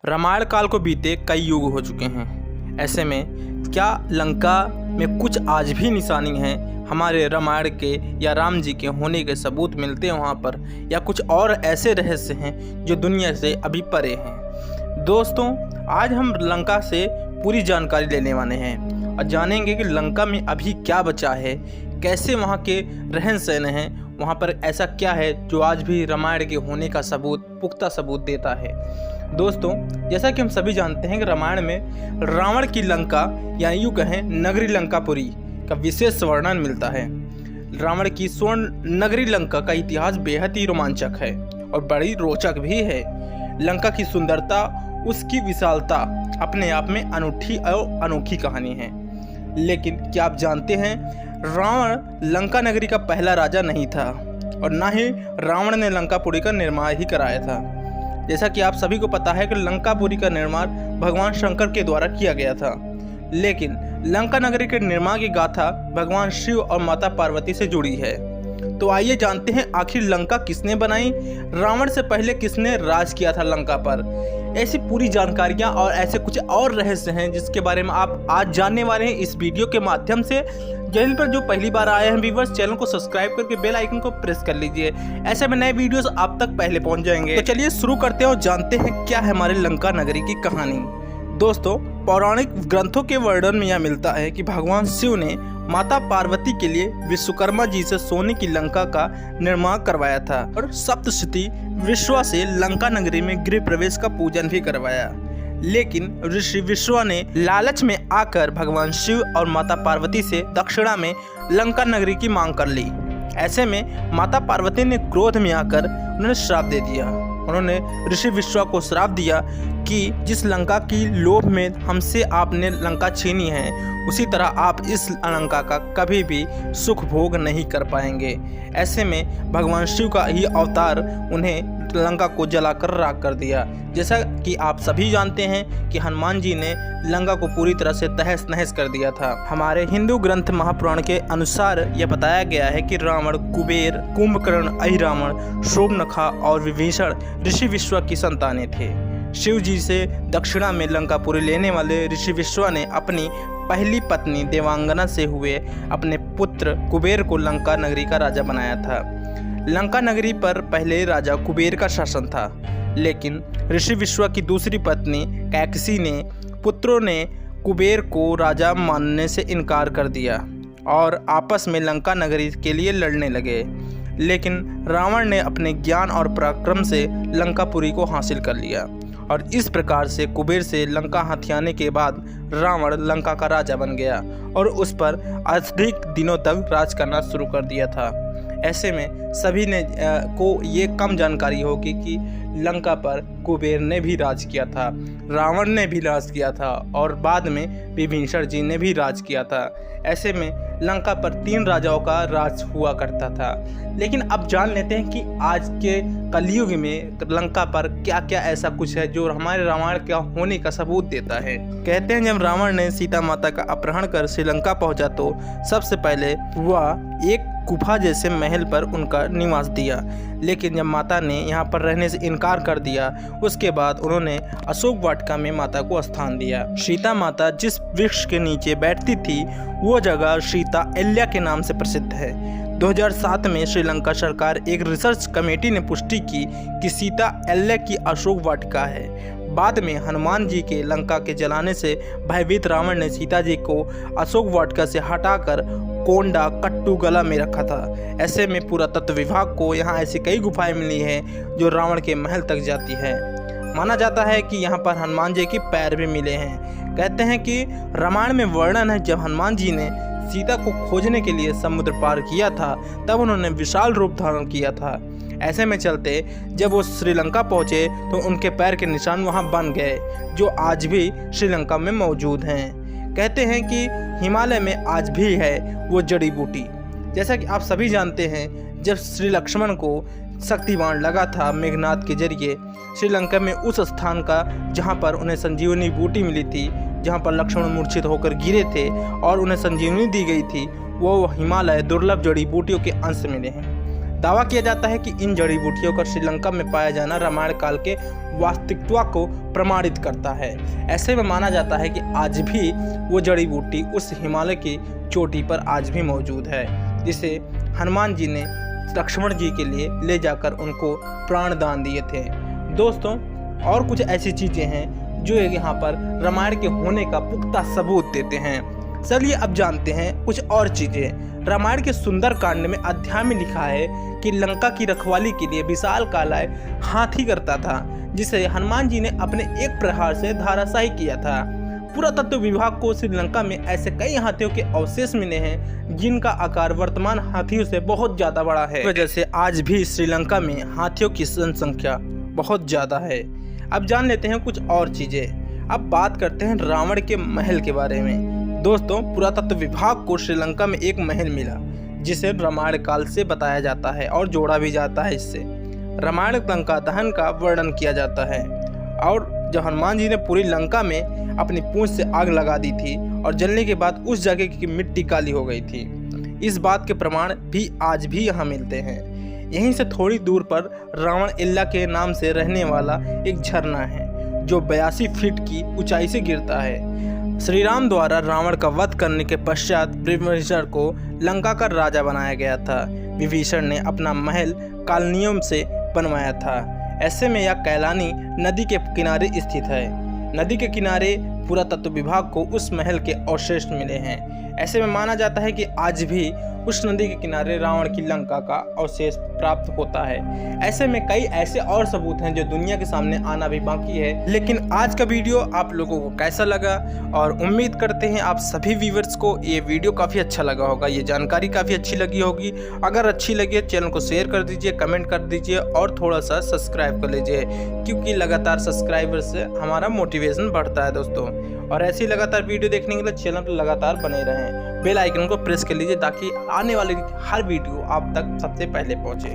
रामायण काल को बीते कई युग हो चुके हैं। ऐसे में क्या लंका में कुछ आज भी निशानी हैं हमारे रामायण के या राम जी के होने के सबूत मिलते हैं वहाँ पर, या कुछ और ऐसे रहस्य हैं जो दुनिया से अभी परे हैं। दोस्तों, आज हम लंका से पूरी जानकारी लेने वाले हैं और जानेंगे कि लंका में अभी क्या बचा है, कैसे वहाँ के रहन सहन हैं, वहाँ पर ऐसा क्या है जो आज भी रामायण के होने का पुख्ता सबूत देता है। दोस्तों, जैसा कि हम सभी जानते हैं कि रामायण में रावण की लंका या यूँ कहें नगरी लंकापुरी का विशेष वर्णन मिलता है। रावण की स्वर्ण नगरी लंका का इतिहास बेहद ही रोमांचक है और बड़ी रोचक भी है। लंका की सुंदरता, उसकी विशालता अपने आप में अनूठी और अनोखी कहानी है। लेकिन क्या आप जानते हैं, रावण लंका नगरी का पहला राजा नहीं था और ना ही रावण ने लंकापुरी का निर्माण ही कराया था। जैसा कि आप सभी को पता है कि लंकापुरी का निर्माण भगवान शंकर के द्वारा किया गया था, लेकिन लंका नगरी के निर्माण की गाथा भगवान शिव और माता पार्वती से जुड़ी है। तो आइए जानते हैं आखिर लंका किसने बनाई, रावण से पहले किसने राज किया था लंका पर। ऐसी पूरी जानकारियां और ऐसे कुछ और रहस्य हैं जिसके बारे में आप आज जानने वाले हैं इस वीडियो के माध्यम से। चैनल पर जो पहली बार आए हैं व्यूअर्स, चैनल को सब्सक्राइब करके बेल आइकन को प्रेस कर लीजिए, ऐसे में नए वीडियोस आप तक पहले पहुंच जाएंगे। तो चलिए शुरू करते हैं और जानते हैं क्या है हमारे लंका नगरी की कहानी। दोस्तों, पौराणिक ग्रंथों के वर्णन में यह मिलता है कि भगवान शिव ने माता पार्वती के लिए विश्वकर्मा जी से सोने की लंका का निर्माण करवाया था और सप्तशती विश्वा से लंका नगरी में गृह प्रवेश का पूजन भी करवाया। लेकिन ऋषि विश्वा ने लालच में आकर भगवान शिव और माता पार्वती से दक्षिणा में लंका नगरी की मांग कर ली। ऐसे में माता पार्वती ने क्रोध में आकर उन्हें श्राप दे दिया। उन्होंने ऋषि विश्वा को श्राप दिया कि जिस लंका की लोभ में हमसे आपने लंका छीनी है, उसी तरह आप इस लंका का कभी भी सुख भोग नहीं कर पाएंगे। ऐसे में भगवान शिव का ही अवतार उन्हें लंका को जलाकर राख कर दिया। जैसा कि आप सभी जानते हैं कि हनुमान जी ने लंका को पूरी तरह से तहस नहस कर दिया था। हमारे हिंदू ग्रंथ महापुराण के अनुसार यह बताया गया है कि रावण, कुबेर, कुंभकर्ण, अहिरावण, शोभनखा और विभीषण ऋषि विश्वा की संतानें थे। शिव जी से दक्षिणा में लंकापुरी लेने वाले ऋषि विश्वा ने अपनी पहली पत्नी देवांगना से हुए अपने पुत्र कुबेर को लंका नगरी का राजा बनाया था। लंका नगरी पर पहले राजा कुबेर का शासन था, लेकिन ऋषि विश्वा की दूसरी पत्नी कैकसी ने पुत्रों ने कुबेर को राजा मानने से इनकार कर दिया और आपस में लंका नगरी के लिए लड़ने लगे। लेकिन रावण ने अपने ज्ञान और पराक्रम से लंकापुरी को हासिल कर लिया और इस प्रकार से कुबेर से लंका हथियाने के बाद रावण लंका का राजा बन गया और उस पर अधिक दिनों तक राज करना शुरू कर दिया था। ऐसे में सभी ने को ये कम जानकारी होगी कि लंका पर कुबेर ने भी राज किया था, रावण ने भी राज किया था और बाद में विभीषण जी ने भी राज किया था। ऐसे में लंका पर 3 राजाओं का राज हुआ करता था। लेकिन अब जान लेते हैं कि आज के कलयुग में लंका पर क्या क्या ऐसा कुछ है जो हमारे रामायण का होने का सबूत देता है। कहते हैं जब रावण ने सीता माता का अपहरण कर श्रीलंका पहुंचा तो सबसे पहले वह एक गुफा जैसे महल पर उनका निवास दिया, लेकिन जब माता ने यहाँ पर रहने से इनकार कर दिया, उसके बाद उन्होंने अशोक वाटिका में माता को स्थान दिया। सीता माता जिस वृक्ष के नीचे बैठती थी वो जगह सीता अहल्या के नाम से प्रसिद्ध है। 2007 में श्रीलंका सरकार एक रिसर्च कमेटी ने पुष्टि की कि सीता अहल्या की अशोक वाटिका है। बाद में हनुमान जी के लंका के जलाने से भयभीत रावण ने सीता जी को अशोक वाटिका से हटाकर कोंडा कट्टू गला में रखा था। ऐसे में पुरातत्व विभाग को यहाँ ऐसी कई गुफाएं मिली हैं जो रावण के महल तक जाती है। माना जाता है कि यहाँ पर हनुमान जी के पैर भी मिले हैं। कहते हैं कि रामायण में वर्णन है जब हनुमान जी ने सीता को खोजने के लिए समुद्र पार किया था तब उन्होंने विशाल रूप धारण किया था। ऐसे में चलते जब वो श्रीलंका पहुँचे तो उनके पैर के निशान वहाँ बन गए जो आज भी श्रीलंका में मौजूद हैं। कहते हैं कि हिमालय में आज भी है वो जड़ी बूटी। जैसा कि आप सभी जानते हैं, जब श्री लक्ष्मण को शक्तिबाण लगा था मेघनाद के जरिए श्रीलंका में उस स्थान का जहाँ पर उन्हें संजीवनी बूटी मिली थी, जहाँ पर लक्ष्मण मूर्छित होकर गिरे थे और उन्हें संजीवनी दी गई थी, वो हिमालय दुर्लभ जड़ी बूटियों के अंश मिले हैं। दावा किया जाता है कि इन जड़ी बूटियों का श्रीलंका में पाया जाना रामायण काल के वास्तविकता को प्रमाणित करता है। ऐसे में माना जाता है कि आज भी वो जड़ी बूटी उस हिमालय की चोटी पर आज भी मौजूद है, जिसे हनुमान जी ने लक्ष्मण जी के लिए ले जाकर उनको प्राण दान दिए थे। दोस्तों, और कुछ ऐसी चीज़ें हैं जो यहाँ पर रामायण के होने का पुख्ता सबूत देते हैं। चलिए अब जानते हैं कुछ और चीज़ें। रामायण के सुंदर कांड में अध्याय में लिखा है कि लंका की रखवाली के लिए विशाल कालाय हाथी करता था, जिसे हनुमान जी ने अपने एक प्रहार से धराशायी किया था। पुरातत्व विभाग को श्रीलंका में ऐसे कई हाथियों के अवशेष मिले हैं जिनका आकार वर्तमान हाथियों से बहुत ज़्यादा बड़ा है। इस वजह से आज भी श्रीलंका में हाथियों की जनसंख्या बहुत ज़्यादा है। अब जान लेते हैं कुछ और चीज़ें। अब बात करते हैं रावण के महल के बारे में। दोस्तों, पुरातत्व विभाग को श्रीलंका में एक महल मिला जिसे रामायण काल से बताया जाता है और जोड़ा भी जाता है। इससे रामायण लंका दहन का वर्णन किया जाता है और जब हनुमान जी ने पूरी लंका में अपनी पूंछ से आग लगा दी थी और जलने के बाद उस जगह की मिट्टी काली हो गई थी। इस बात के प्रमाण भी आज भी यहाँ मिलते हैं। यहीं से थोड़ी दूर पर रावण इल्ला के नाम से रहने वाला एक झरना है जो 82 फीट की ऊंचाई से गिरता है। श्री राम द्वारा रावण का वध करने के पश्चात विभीषण को लंका का राजा बनाया गया था। विभीषण ने अपना महल कालनियों से बनवाया था। ऐसे में यह कैलानी नदी के किनारे स्थित है। नदी के किनारे पुरातत्व विभाग को उस महल के अवशेष मिले हैं। ऐसे में माना जाता है कि आज भी उस नदी के किनारे रावण की लंका का अवशेष प्राप्त होता है। ऐसे में कई ऐसे और सबूत हैं जो दुनिया के सामने आना भी बाकी है। लेकिन आज का वीडियो आप लोगों को कैसा लगा, और उम्मीद करते हैं आप सभी व्यूअर्स को ये वीडियो काफ़ी अच्छा लगा होगा, ये जानकारी काफ़ी अच्छी लगी होगी। अगर अच्छी लगी चैनल को शेयर कर दीजिए, कमेंट कर दीजिए और थोड़ा सा सब्सक्राइब कर लीजिए, क्योंकि लगातार सब्सक्राइबर से हमारा मोटिवेशन बढ़ता है दोस्तों। और ऐसी लगातार वीडियो देखने के लिए चैनल पर लगातार बने रहें। बेल आइकन को प्रेस कर लीजिए ताकि आने वाली हर वीडियो आप तक सबसे पहले पहुंचे।